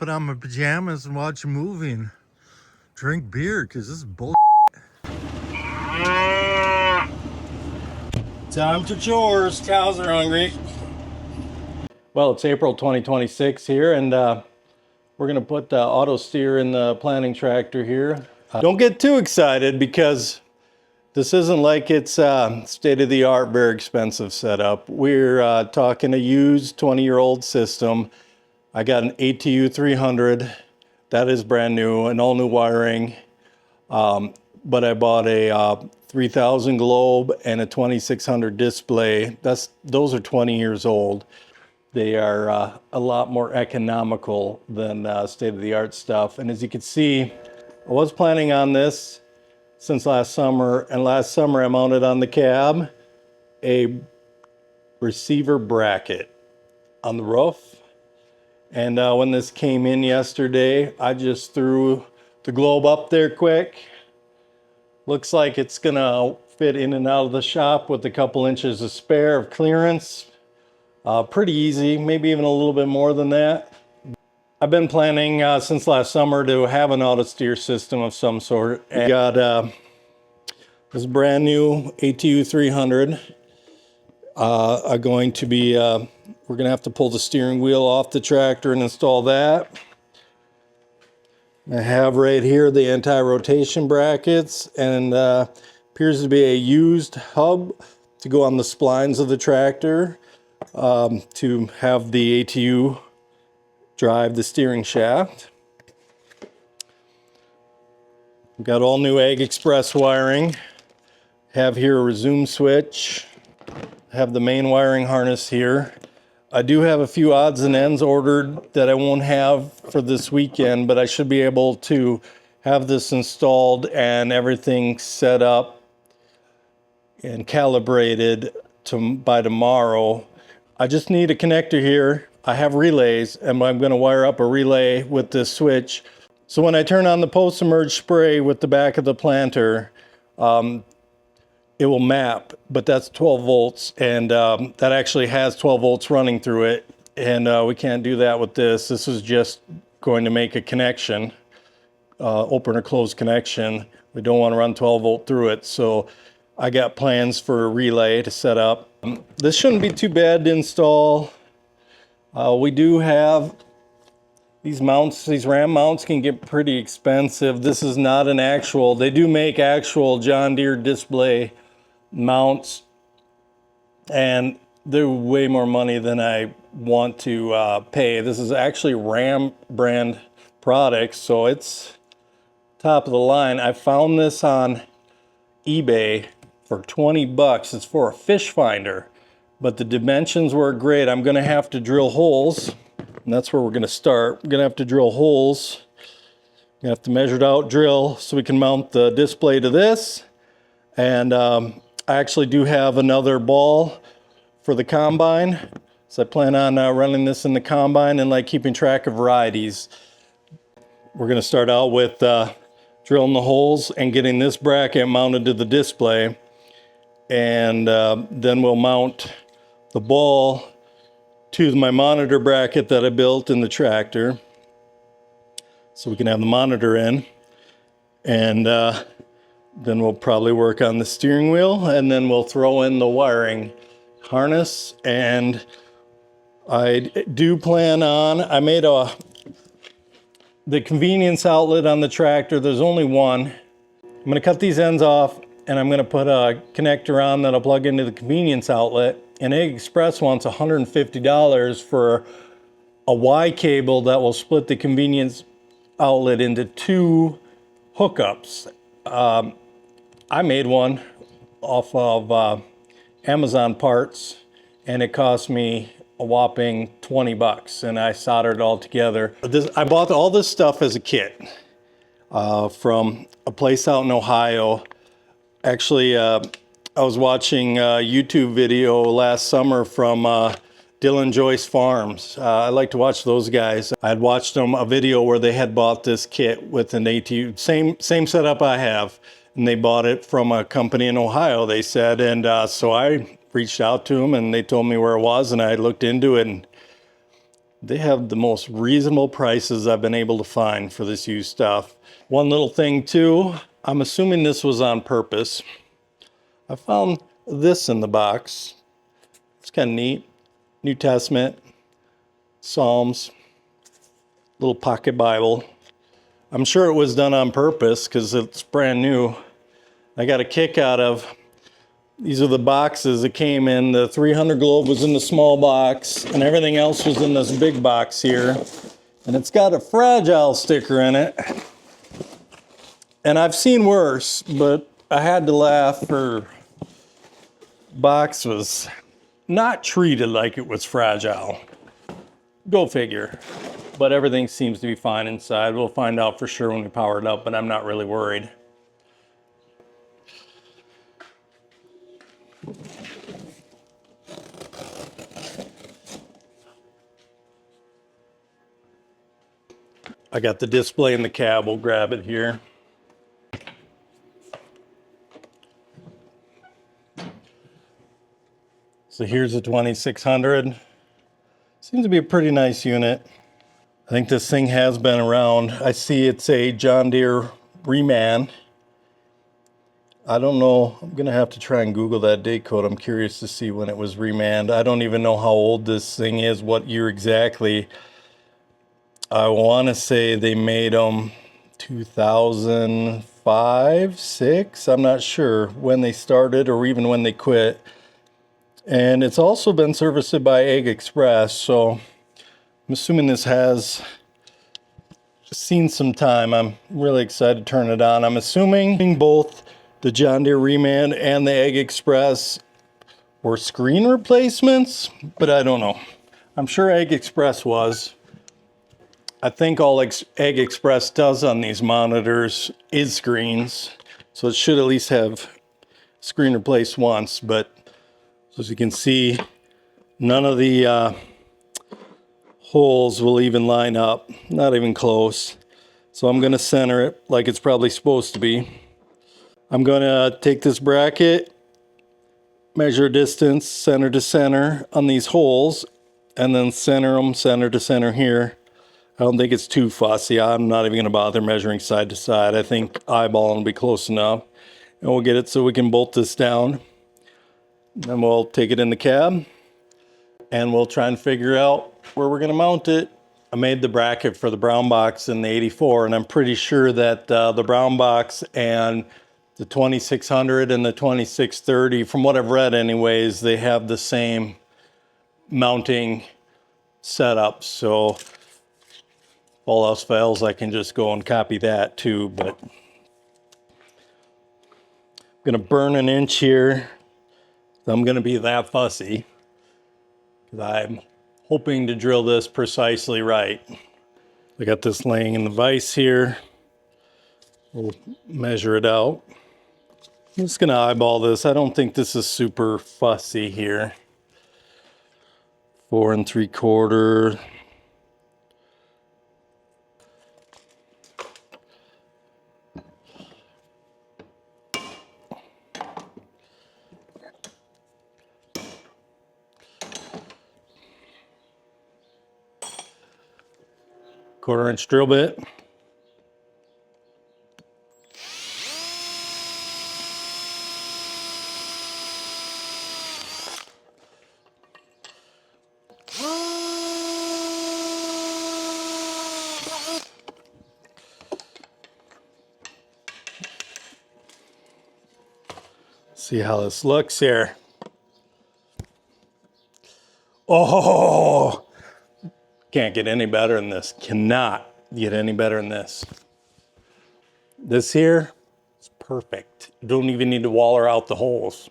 put on my pajamas and watch a movie and drink beer because this is bull. Time to chores. Cows are hungry. Well, it's April 2026 here, and we're going to put AutoSteer in the planting tractor here. Don't get too excited because this isn't like it's state-of-the-art, very expensive setup. We're talking a used 20-year-old system. I got an ATU 300. That is brand new, and all new wiring. But I bought a 3000 Globe and a 2600 display. Those are 20 years old. They are a lot more economical than state-of-the-art stuff. And as you can see, I was planning on this since last summer, and last summer I mounted on the cab a receiver bracket on the roof. And when this came in yesterday, I just threw the Globe up there quick. Looks like it's gonna fit in and out of the shop with a couple inches of spare of clearance. Pretty easy, maybe even a little bit more than that. I've been planning since last summer to have an AutoSteer system of some sort. I got this brand new ATU 300. We're gonna have to pull the steering wheel off the tractor and install that. I have right here the anti-rotation brackets, and appears to be a used hub to go on the splines of the tractor to have the ATU drive the steering shaft. We've got all new Ag Express wiring. Have here a resume switch. Have the main wiring harness here. I do have a few odds and ends ordered that I won't have for this weekend, but I should be able to have this installed and everything set up and calibrated by tomorrow. I just need a connector here. I have relays, and I'm going to wire up a relay with this switch. So when I turn on the post-emerge spray with the back of the planter, it will map, but that's 12 volts, and that actually has 12 volts running through it, and we can't do that with this. This is just going to make a connection, open or close connection. We don't want to run 12 volt through it, so I got plans for a relay to set up. This shouldn't be too bad to install. We do have these mounts. These ram mounts can get pretty expensive. This is not an actual, they do make actual John Deere display mounts, and they're way more money than I want to pay. This is actually Ram brand products, so it's top of the line. I found this on eBay for 20 bucks. It's for a fish finder, but the dimensions were great. I'm gonna have to drill holes, and that's where we're gonna start. We're gonna have to drill holes. We're gonna have to measure it out, drill, so we can mount the display to this. And I actually do have another ball for the combine, so I plan on running this in the combine and like keeping track of varieties. We're gonna start out with drilling the holes and getting this bracket mounted to the display, and then we'll mount the ball to my monitor bracket that I built in the tractor, so we can have the monitor in, and then we'll probably work on the steering wheel, and then we'll throw in the wiring harness. And I do plan on, I made the convenience outlet on the tractor. There's only one. I'm gonna cut these ends off, and I'm gonna put a connector on that'll plug into the convenience outlet. And Ag Express wants $150 for a Y cable that will split the convenience outlet into two hookups. I made one off of Amazon parts, and it cost me a whopping 20 bucks, and I soldered it all together. I bought all this stuff as a kit from a place out in Ohio. Actually, I was watching a YouTube video last summer from Dylan Joyce Farms. I like to watch those guys. I had watched them a video where they had bought this kit with an ATU, same setup I have, and they bought it from a company in Ohio, they said. And so I reached out to them, and they told me where it was, and I looked into it, and They have the most reasonable prices I've been able to find for this used stuff. One little thing too, I'm assuming this was on purpose. I found this in the box. It's kind of neat. New Testament, Psalms, little pocket Bible. I'm sure it was done on purpose because it's brand new. I got a kick out of, these are the boxes it came in. The 300 globe was in the small box and everything else was in this big box here. And it's got a fragile sticker in it. And I've seen worse, but I had to laugh. Her box was not treated like it was fragile. Go figure. But everything seems to be fine inside. We'll find out for sure when we power it up, but I'm not really worried. I got the display in the cab. We'll grab it here. So here's the 2600. Seems to be a pretty nice unit. I think this thing has been around. I see it's a John Deere reman. I don't know. I'm going to have to try and Google that date code. I'm curious to see when it was remanned. I don't even know how old this thing is, what year exactly. I want to say they made them 2005, 6. I'm not sure when they started or even when they quit. And it's also been serviced by Ag Express, so I'm assuming this has seen some time. I'm really excited to turn it on. I'm assuming both the John Deere Reman and the Ag Express were screen replacements, but I don't know. I'm sure Ag Express was. I think all Ag Express does on these monitors is screens, so it should at least have screen replaced once, but as you can see, none of the holes will even line up, not even close. So I'm going to center it like it's probably supposed to be. I'm going to take this bracket, measure distance center to center on these holes, and then center them center to center here. I don't think it's too fussy. I'm not even going to bother measuring side to side. I think eyeballing will be close enough. And we'll get it so we can bolt this down. Then we'll take it in the cab and we'll try and figure out where we're going to mount it. I made the bracket for the brown box in the 84, and I'm pretty sure that the brown box and the 2600 and the 2630, from what I've read anyways, they have the same mounting setup. So if all else fails, I can just go and copy that too. But I'm going to burn an inch here. I'm going to be that fussy because I'm hoping to drill this precisely right. I got this laying in the vise here. We'll measure it out. I'm just gonna eyeball this. I don't think this is super fussy here. 4 3/4. Quarter-inch drill bit. See how this looks here. Oh, can't get any better than this. Cannot get any better than this. This here is perfect. You don't even need to waller out the holes.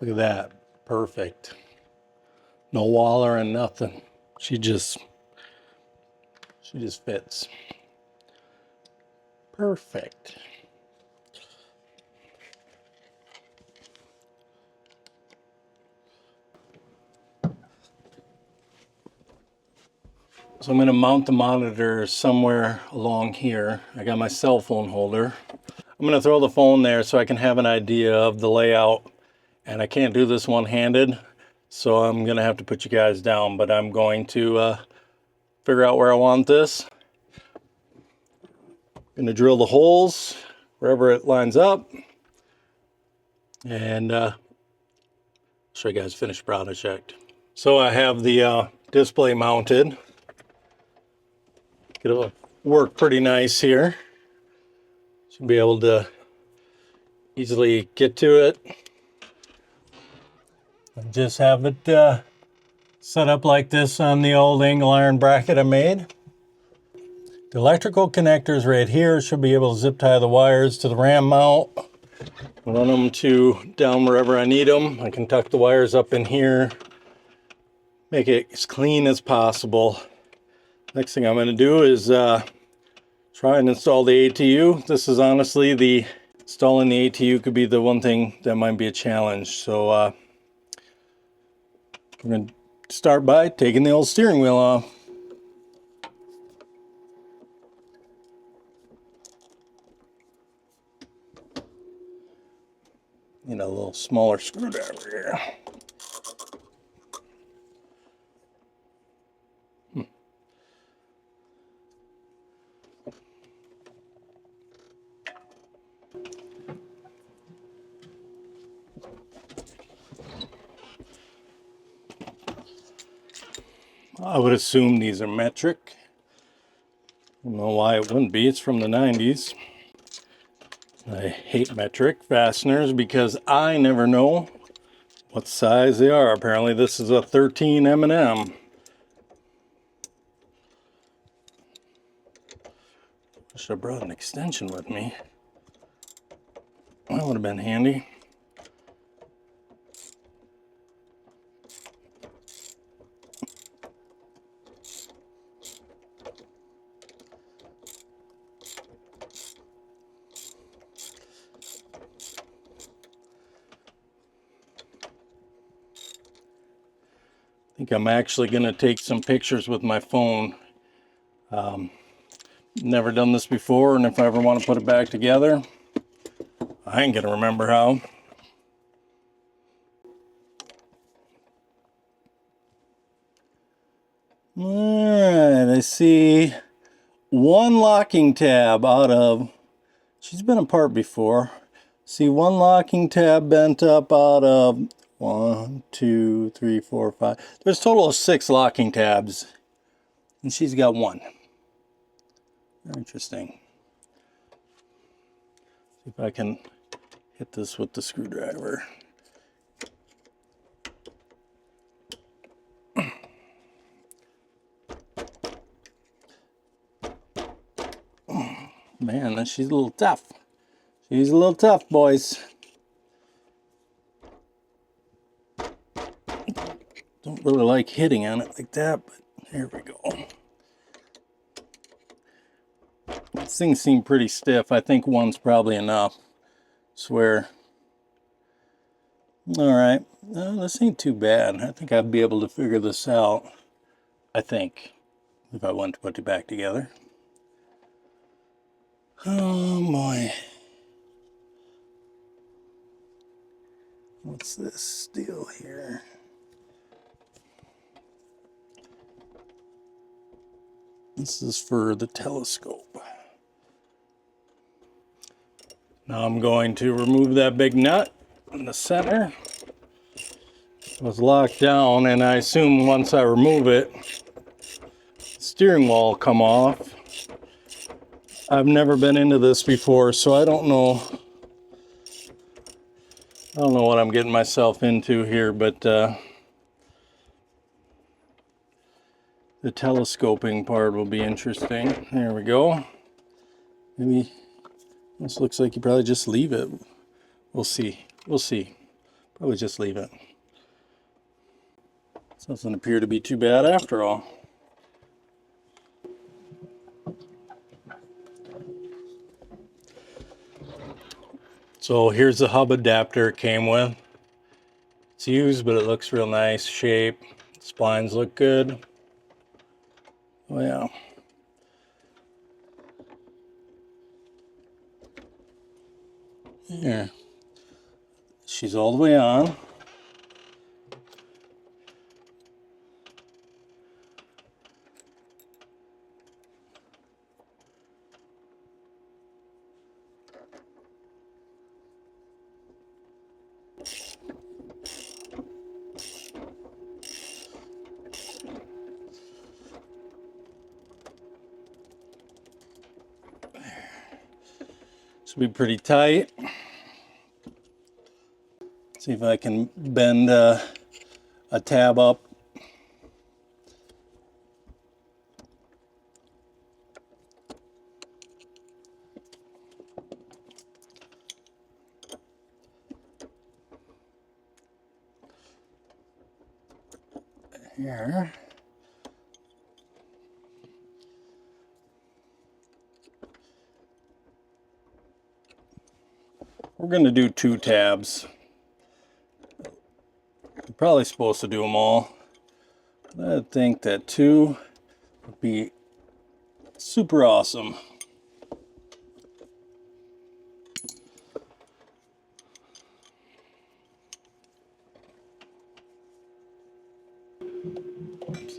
Look at that. Perfect. No waller and nothing. She just fits. Perfect. So I'm going to mount the monitor somewhere along here. I got my cell phone holder. I'm going to throw the phone there so I can have an idea of the layout. And I can't do this one-handed, so I'm going to have to put you guys down. But I'm going to figure out where I want this. I'm going to drill the holes wherever it lines up. And show you guys finished project. So I have the display mounted. It'll work pretty nice here. Should be able to easily get to it. I just have it set up like this on the old angle iron bracket I made. The electrical connectors right here should be able to zip tie the wires to the ram mount. Run them down wherever I need them. I can tuck the wires up in here. Make it as clean as possible. Next thing I'm going to do is try and install the ATU. This is honestly installing the ATU could be the one thing that might be a challenge. So I'm going to start by taking the old steering wheel off. Need a little smaller screwdriver here. I would assume these are metric. I don't know why it wouldn't be. It's from the 90s. I hate metric fasteners because I never know what size they are. Apparently this is a 13 M&M. Wish I brought an extension with me. That would have been handy. I think I'm actually going to take some pictures with my phone. Never done this before, and if I ever want to put it back together, I ain't going to remember how. Alright, I see one locking tab out of, she's been apart before. See one locking tab bent up out of 1, 2, 3, 4, 5. There's a total of 6 locking tabs, and she's got one. Very interesting. See if I can hit this with the screwdriver. Man, she's a little tough. She's a little tough, boys. Don't really like hitting on it like that, but here we go. These things seem pretty stiff. I think one's probably enough. Swear. Alright, this ain't too bad. I think I'd be able to figure this out. I think. If I want to put it back together. Oh boy. What's this deal here? This is for the telescope. Now I'm going to remove that big nut in the center. It was locked down, and I assume once I remove it, the steering wheel will come off. I've never been into this before, so I don't know what I'm getting myself into here, but the telescoping part will be interesting. There we go. Maybe this looks like you probably just leave it. We'll see. We'll see. Probably just leave it. Doesn't appear to be too bad after all. So here's the hub adapter it came with. It's used, but it looks real nice shape. Splines look good. Oh yeah. There. She's all the way on. Should be pretty tight. See if I can bend a tab up. Here. We're going to do 2 tabs. I'm probably supposed to do them all. I think that 2 would be super awesome.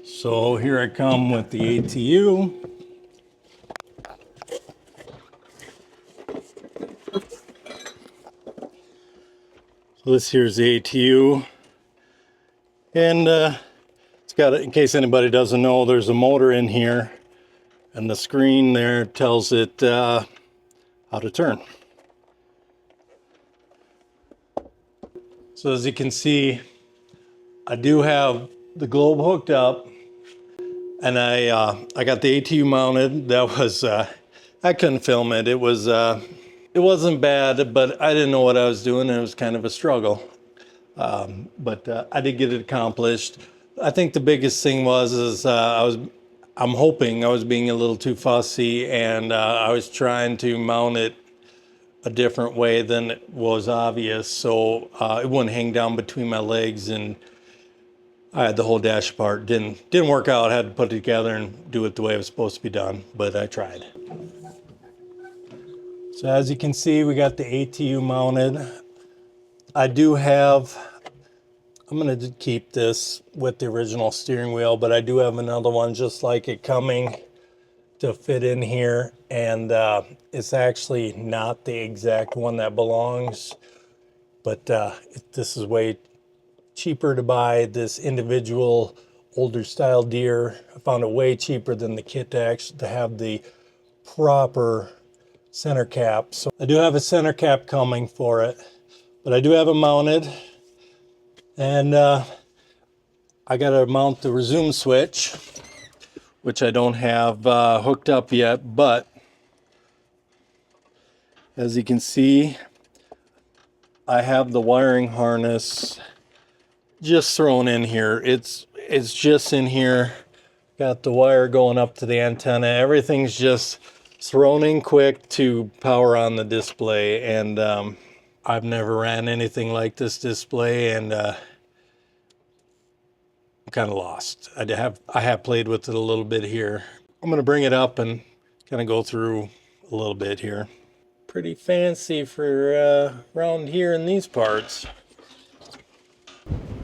So here I come with the ATU. So this here's the ATU. And it's got, in case anybody doesn't know, there's a motor in here. And the screen there tells it how to turn. So as you can see, I do have the globe hooked up. And I got the ATU mounted. That was, I couldn't film it. It wasn't bad, but I didn't know what I was doing, and it was kind of a struggle. But I did get it accomplished. I think the biggest thing was I'm hoping I was being a little too fussy, and I was trying to mount it a different way than it was obvious, so it wouldn't hang down between my legs, and I had the whole dash apart. Didn't work out. I had to put it together and do it the way it was supposed to be done, but I tried. So as you can see, we got the ATU mounted. I do have, I'm going to keep this with the original steering wheel, but I do have another one just like it coming to fit in here, and it's actually not the exact one that belongs, but this is way cheaper to buy this individual older style Deere. I found it way cheaper than the kit to have the proper center cap. So I do have a center cap coming for it, but I do have it mounted, and I got to mount the resume switch, which I don't have hooked up yet, but as you can see, I have the wiring harness just thrown in here. It's just in here. Got the wire going up to the antenna. Everything's just thrown in quick to power on the display, and I've never ran anything like this display, and I'm kind of lost. I have played with it a little bit here. I'm going to bring it up and kind of go through a little bit here. Pretty fancy for around here in these parts.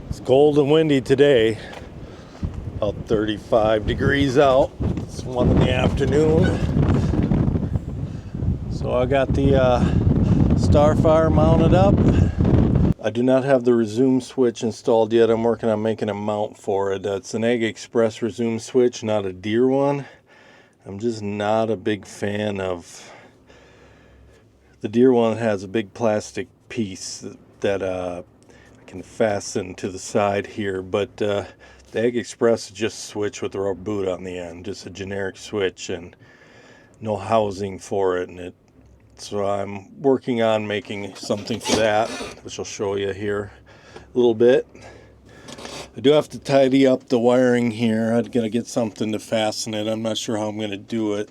It's cold and windy today. About 35 degrees out. It's 1 in the afternoon. So I got the Starfire mounted up. I do not have the resume switch installed yet. I'm working on making a mount for it. It's an Ag Express resume switch, not a Deere one. I'm just not a big fan of the Deere one. Has a big plastic piece that I can fasten to the side here, but the Ag Express is just a switch with a rubber boot on the end, just a generic switch and no housing for it. So I'm working on making something for that, which I'll show you here a little bit. I do have to tidy up the wiring here. I'm gonna get something to fasten it. I'm not sure how I'm gonna do it.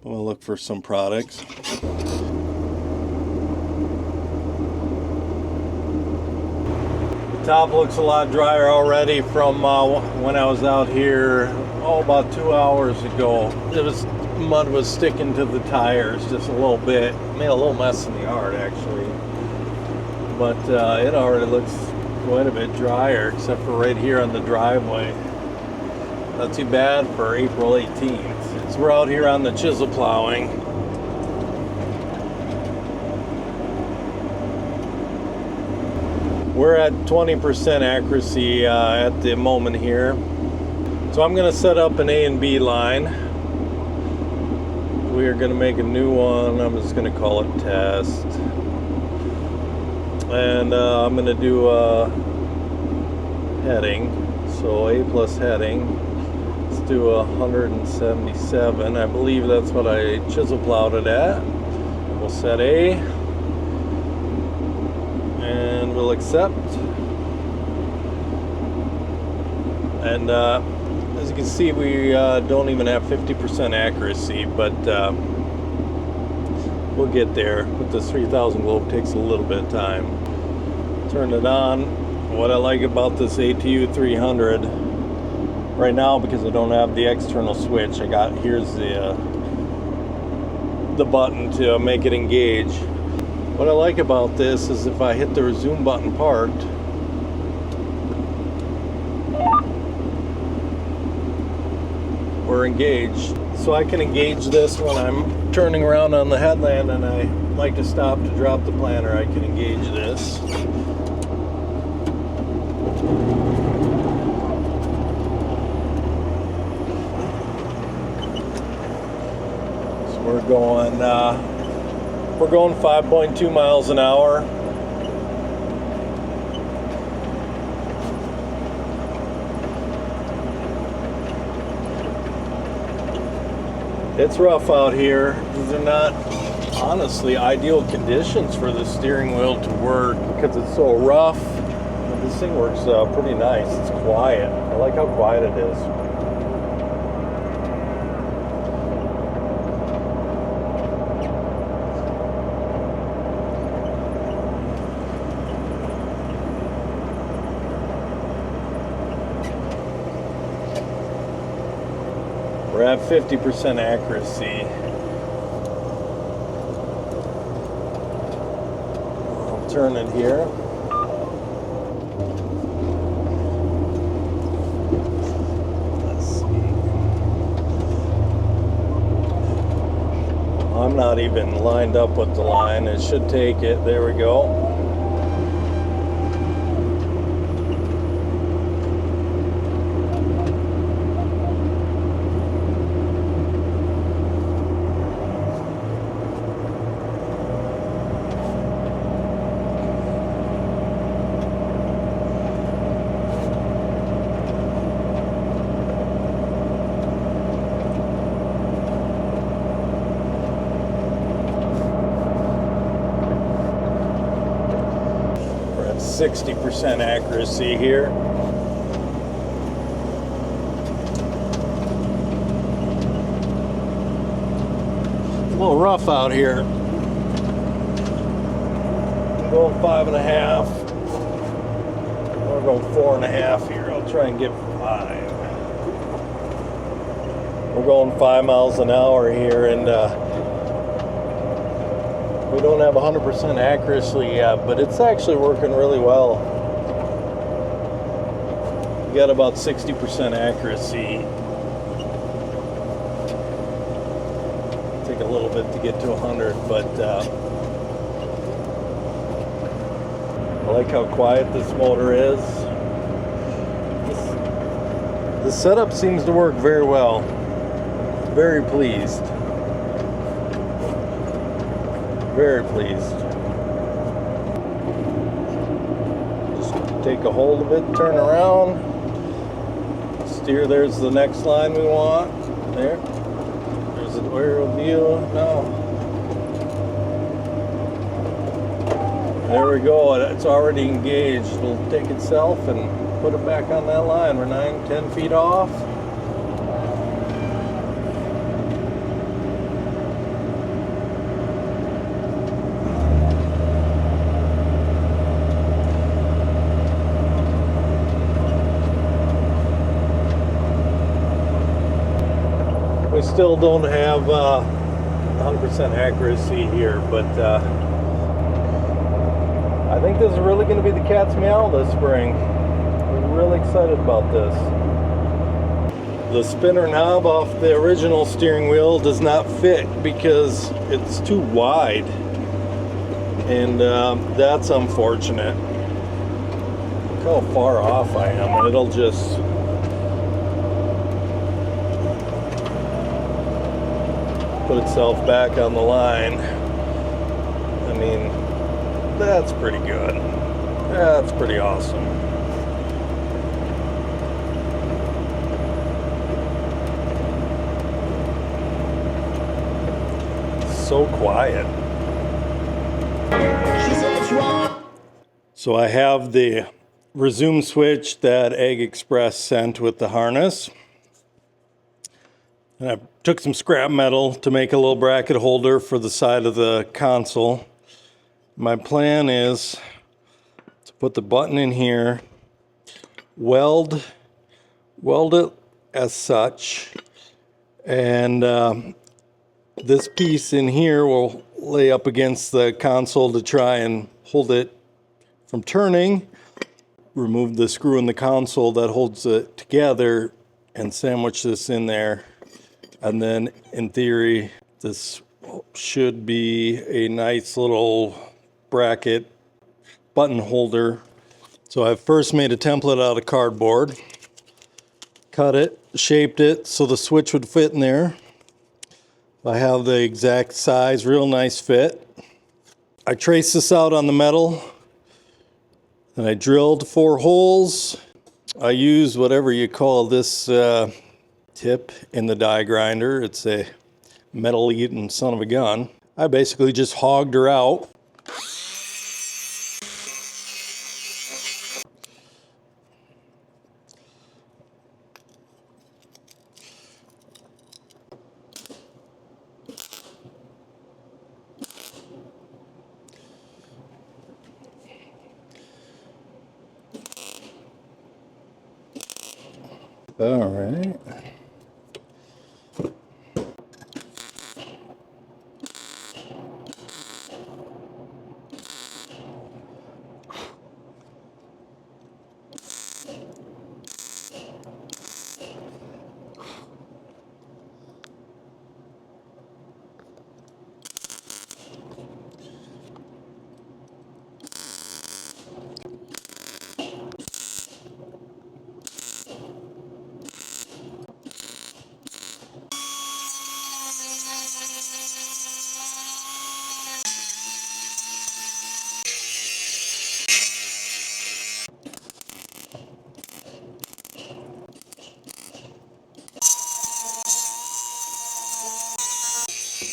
I'm gonna look for some products. Top looks a lot drier already from when I was out here, about 2 hours ago. Mud was sticking to the tires just a little bit. Made a little mess in the yard actually. But it already looks quite a bit drier, except for right here on the driveway. Not too bad for April 18th. So we're out here on the chisel plowing. We're at 20% accuracy at the moment here. So I'm going to set up an A and B line. We are going to make a new one. I'm just going to call it test. And I'm going to do a heading. So A plus heading. Let's do 177. I believe that's what I chisel plowed it at. We'll set A. And we'll accept. And as you can see, we don't even have 50% accuracy, but we'll get there. But this 3000 globe takes a little bit of time. Turn it on. What I like about this ATU 300 right now, because I don't have the external switch, here's the button to make it engage. What I like about this is if I hit the resume button parked, we're engaged. So I can engage this when I'm turning around on the headland and I like to stop to drop the planter. I can engage this. So we're going 5.2 miles an hour. It's rough out here. These are not, honestly, ideal conditions for the steering wheel to work because it's so rough. But this thing works pretty nice. It's quiet. I like how quiet it is. We're at 50% accuracy. I'll turn it here. Let's see. I'm not even lined up with the line. It should take it. There we go. We're at 60% accuracy here. It's a little rough out here. I'm going 5.5. We're going 4.5 here. I'll try and get 5. We're going 5 miles an hour here, and we don't have 100% accuracy yet, but it's actually working really well. We got about 60% accuracy. Take a little bit to get to 100, but I like how quiet this motor is. The setup seems to work very well. Very pleased. Very pleased. Just take a hold of it, turn around, steer. There's the next line we want. There. There's an aerial view. No. There we go. It's already engaged. It'll take itself and put it back on that line. We're 9-10 feet off. We still don't have 100% accuracy here, but I think this is really going to be the cat's meow this spring. We're really excited about this. The spinner knob off the original steering wheel does not fit because it's too wide, and that's unfortunate. Look how far off I am, and it'll just put itself back on the line. I mean, that's pretty good. That's pretty awesome. So quiet. So I have the resume switch that Ag Express sent with the harness. And I took some scrap metal to make a little bracket holder for the side of the console. My plan is to put the button in here, weld it as such, and this piece in here will lay up against the console to try and hold it from turning. Remove the screw in the console that holds it together and sandwich this in there. And then in theory, this should be a nice little bracket button holder. So I first made a template out of cardboard, cut it, shaped it so the switch would fit in there. I have the exact size, real nice fit. I traced this out on the metal, and I drilled 4 holes. I used whatever you call this tip in the die grinder. It's a metal-eating son of a gun. I basically just hogged her out. All right.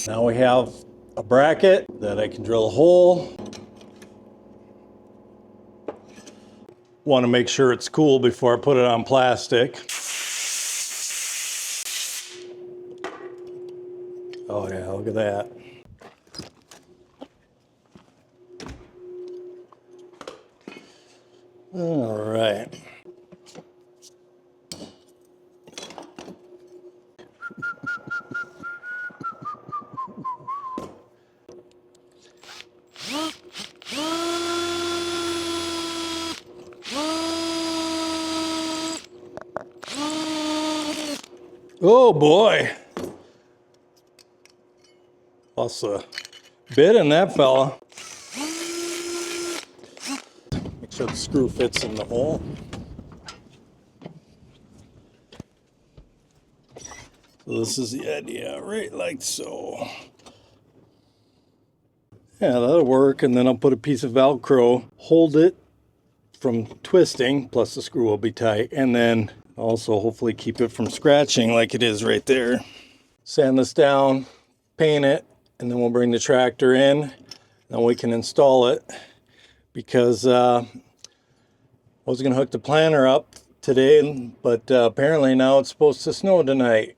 Now we have a bracket that I can drill a hole. Want to make sure it's cool before I put it on plastic. Oh yeah, look at that. All right. Oh boy. Lost a bit in that fella. Make sure the screw fits in the hole. So this is the idea, right like so. Yeah, that'll work, and then I'll put a piece of Velcro, hold it from twisting, plus the screw will be tight, and then also hopefully keep it from scratching like it is right there. Sand this down, paint it, and then we'll bring the tractor in, then we can install it, because I was gonna hook the planter up today, but apparently now it's supposed to snow tonight.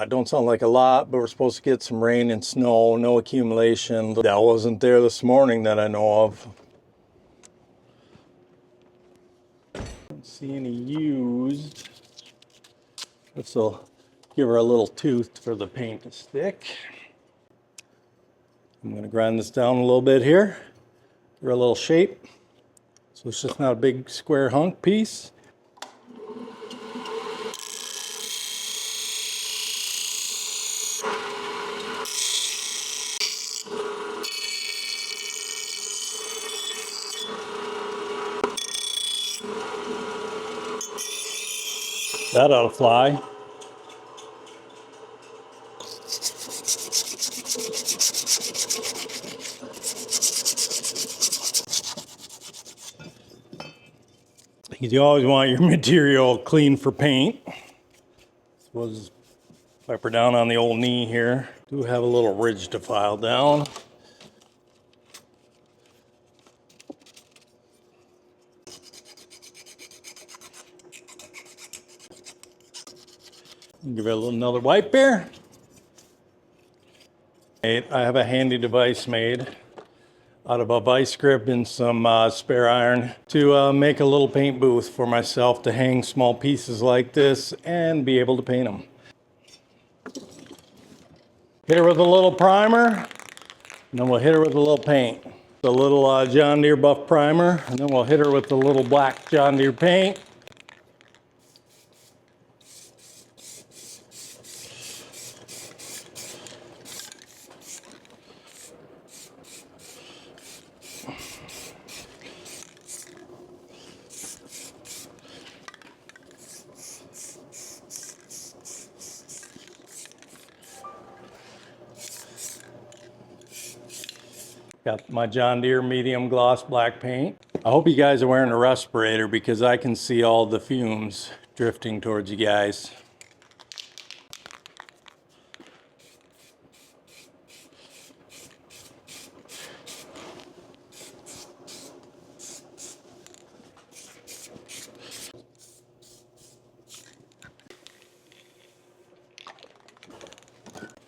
Don't sound like a lot, but we're supposed to get some rain and snow, no accumulation. That wasn't there this morning that I know of. Don't see any used. This will Give her a little tooth for the paint to stick. I'm going to grind this down a little bit here. Give her a little shape. So it's just not a big square hunk piece. That ought to fly. You always want your material clean for paint. This was wiper down on the old knee here. Do have a little ridge to file down. Give it another wipe here. I have a handy device made out of a vice grip and some spare iron to make a little paint booth for myself to hang small pieces like this and be able to paint them. Hit her with a little primer, and then we'll hit her with a little paint. The little John Deere buff primer, and then we'll hit her with the little black John Deere paint. Got my John Deere medium gloss black paint. I hope you guys are wearing a respirator because I can see all the fumes drifting towards you guys.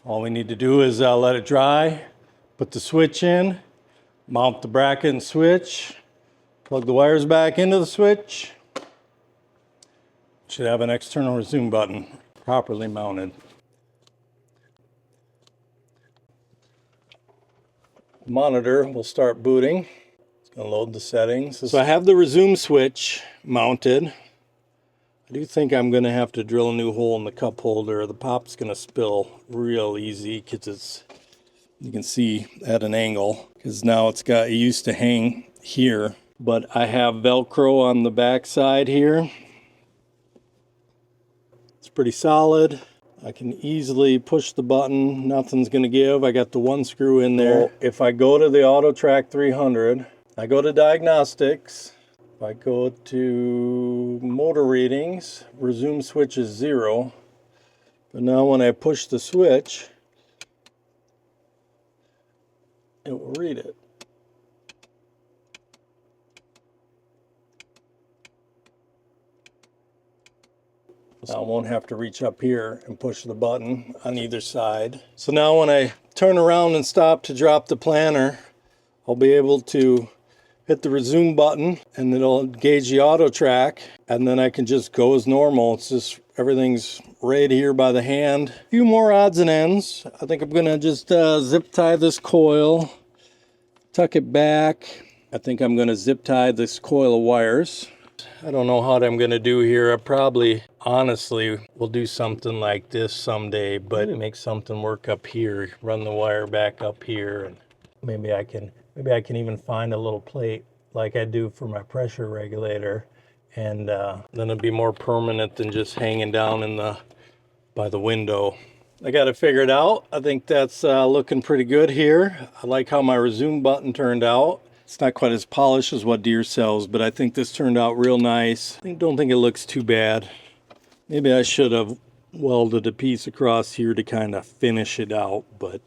All we need to do is let it dry, put the switch in, mount the bracket and switch, plug the wires back into the switch. Should have an external resume button properly mounted. The monitor will start booting. It's going to load the settings. So I have the resume switch mounted. I do think I'm going to have to drill a new hole in the cup holder. The pop's going to spill real easy because it's, you can see at an angle, because now it used to hang here, but I have Velcro on the back side here. It's pretty solid. I can easily push the button. Nothing's going to give. I got the one screw in there. So if I go to the AutoTrac 300, I go to diagnostics. If I go to motor readings, resume switch is 0. But now when I push the switch, it will read it. Now I won't have to reach up here and push the button on either side. So now when I turn around and stop to drop the planter, I'll be able to hit the resume button and it'll engage the AutoTrac, and then I can just go as normal. It's just everything's right here by the hand. A few more odds and ends. I think I'm gonna just zip tie this coil, tuck it back. I think I'm gonna zip tie this coil of wires. I don't know what I'm gonna do here. I probably, honestly, will do something like this someday, but make something work up here, run the wire back up here, and maybe I can even find a little plate like I do for my pressure regulator, and then it'll be more permanent than just hanging down by the window. I got it figured out. I think that's looking pretty good here. I like how my resume button turned out. It's not quite as polished as what Deere sells, but I think this turned out real nice. I don't think it looks too bad. Maybe I should have welded a piece across here to kind of finish it out, but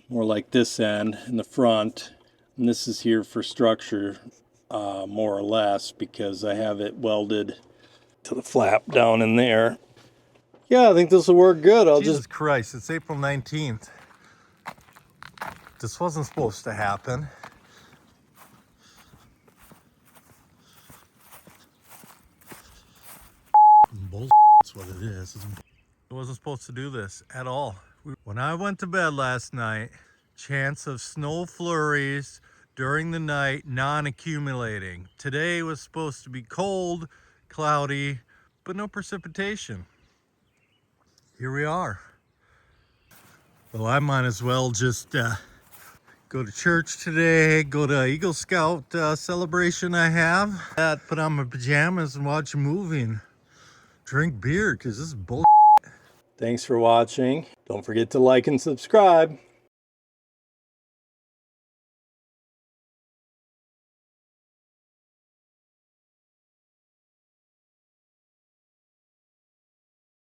more like this end in the front. And this is here for structure, more or less, because I have it welded to the flap down in there. Yeah, I think this will work good. Jesus Christ, it's April 19th. This wasn't supposed to happen. Bullshit, that's what it is. It wasn't supposed to do this at all. When I went to bed last night, chance of snow flurries during the night, non-accumulating. Today was supposed to be cold, cloudy, but no precipitation. Here we are. Well, I might as well just go to church today, go to Eagle Scout celebration I have. Put on my pajamas and watch a movie and drink beer, because this is bull. Thanks for watching. Don't forget to like and subscribe.